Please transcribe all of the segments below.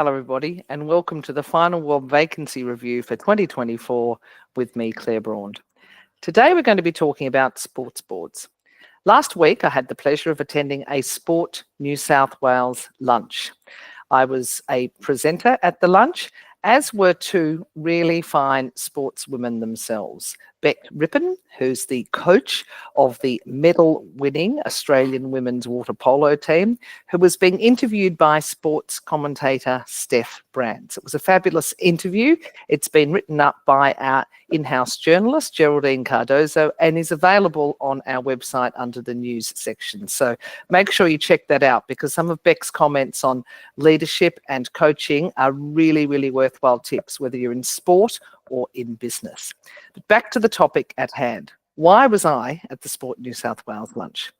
Hello everybody and welcome to the final WOB Vacancy Review for 2024 with me, Claire Braund. Today we're going to be talking about sports boards. Last week I had the pleasure of attending a Sport New South Wales lunch. I was a presenter at the lunch, as were two really fine sportswomen themselves. Beck Rippon, who's the coach of the medal-winning Australian women's water polo team, who was being interviewed by sports commentator Steph Braund. So it was a fabulous interview. It's been written up by our in-house journalist, Geraldine Cardozo, and is available on our website under the news section. So make sure you check that out, because some of Beck's comments on leadership and coaching are really, really worthwhile tips, whether you're in sport or in business. But back to the topic at hand. Why was I at the Sport New South Wales lunch?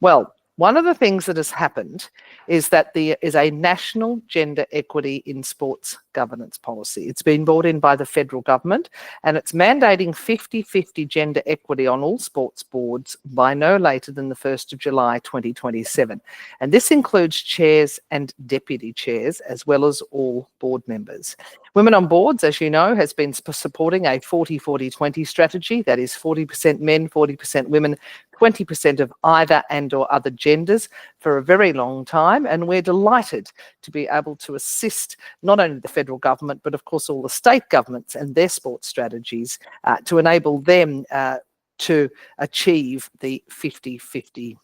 Well, one of the things that has happened is that there is a national gender equity in sports governance policy. It's been brought in by the federal government, and it's mandating 50-50 gender equity on all sports boards by no later than the 1st of July 2027. And this includes chairs and deputy chairs, as well as all board members. Women on boards, as you know, has been supporting a 40-40-20 strategy. That is 40% men, 40% women, 20% of either and or other genders for a very long time. And we're delighted to be able to assist not only the federal government, but of course all the state governments and their sports strategies to enable them to achieve the 50-50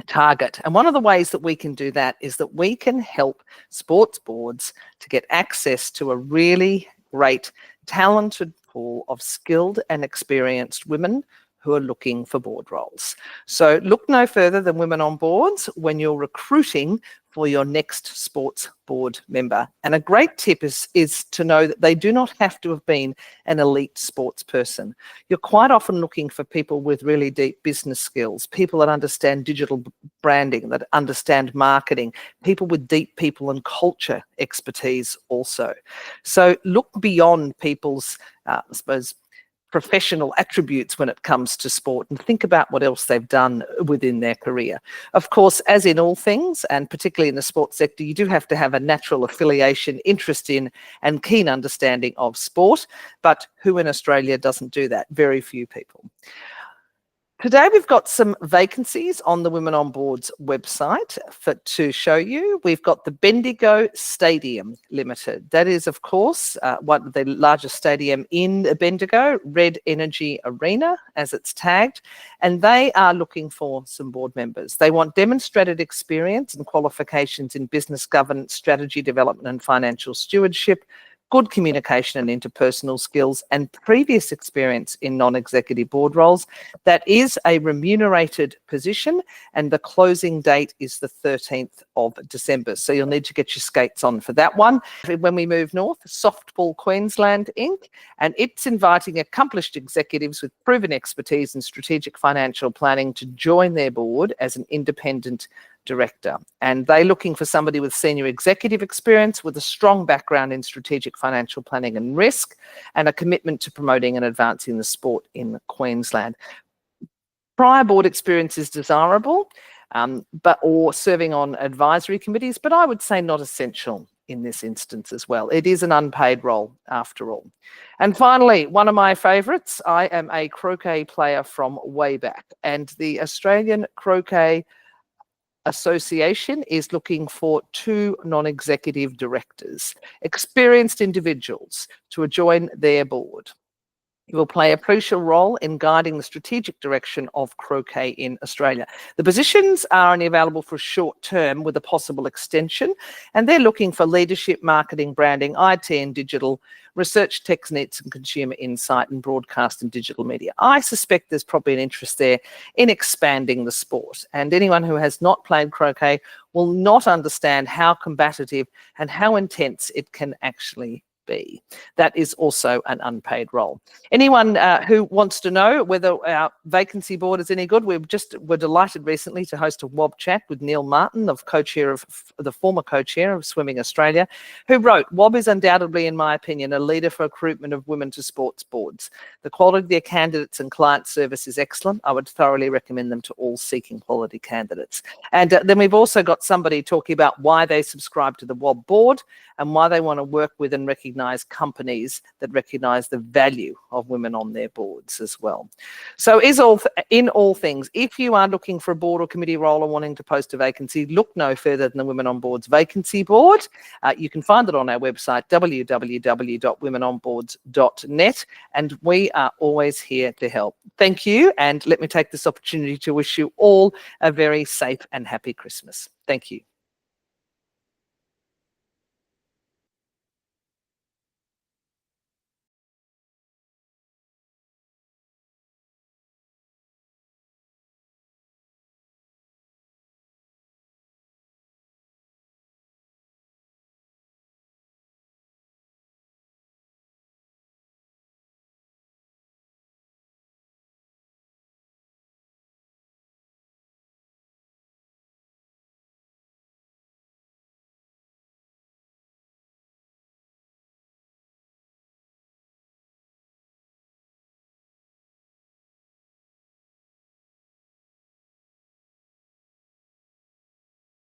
target. And one of the ways that we can do that is that we can help sports boards to get access to a really great, talented pool of skilled and experienced women who are looking for board roles. So look no further than Women on Boards when you're recruiting for your next sports board member. And a great tip is to know that they do not have to have been an elite sports person. You're quite often looking for people with really deep business skills, people that understand digital branding, that understand marketing, people with deep people and culture expertise also. So look beyond people's, I suppose, professional attributes when it comes to sport, and think about what else they've done within their career. Of course, as in all things, and particularly in the sports sector, you do have to have a natural affiliation, interest in and keen understanding of sport, but who in Australia doesn't do that? Very few people. Today we've got some vacancies on the Women on Boards website to show you. We've got the Bendigo Stadium Limited. That is, of course, one of the largest stadium in Bendigo, Red Energy Arena, as it's tagged, and they are looking for some board members. They want demonstrated experience and qualifications in business governance, strategy development and financial stewardship, good communication and interpersonal skills, and previous experience in non-executive board roles. That is a remunerated position, and the closing date is the 13th of December. So you'll need to get your skates on for that one. When we move north, Softball Queensland Inc., and it's inviting accomplished executives with proven expertise in strategic financial planning to join their board as an independent director. And they're looking for somebody with senior executive experience, with a strong background in strategic financial planning and risk, and a commitment to promoting and advancing the sport in Queensland. Prior board experience is desirable, or serving on advisory committees, but I would say not essential in this instance as well. It is an unpaid role after all. And finally, one of my favourites, I am a croquet player from way back, and the Australian Croquet Association is looking for 2 non-executive directors, experienced individuals, to join their board. You will play a crucial role in guiding the strategic direction of croquet in Australia. The positions are only available for a short term with a possible extension, and they're looking for leadership, marketing, branding, IT and digital, research techniques and consumer insight, and broadcast and digital media. I suspect there's probably an interest there in expanding the sport, and anyone who has not played croquet will not understand how combative and how intense it can actually be. That is also an unpaid role. Anyone who wants to know whether our vacancy board is any good, were delighted recently to host a WOB chat with Neil Martin, the former co-chair of Swimming Australia, who wrote, "WOB is undoubtedly, in my opinion, a leader for recruitment of women to sports boards. The quality of their candidates and client service is excellent. I would thoroughly recommend them to all seeking quality candidates." And then we've also got somebody talking about why they subscribe to the WOB board and why they want to work with and recognise companies that recognise the value of women on their boards as well. So in all things, if you are looking for a board or committee role or wanting to post a vacancy, look no further than the Women on Boards Vacancy Board. You can find it on our website, www.womenonboards.net, and we are always here to help. Thank you, and let me take this opportunity to wish you all a very safe and happy Christmas. Thank you.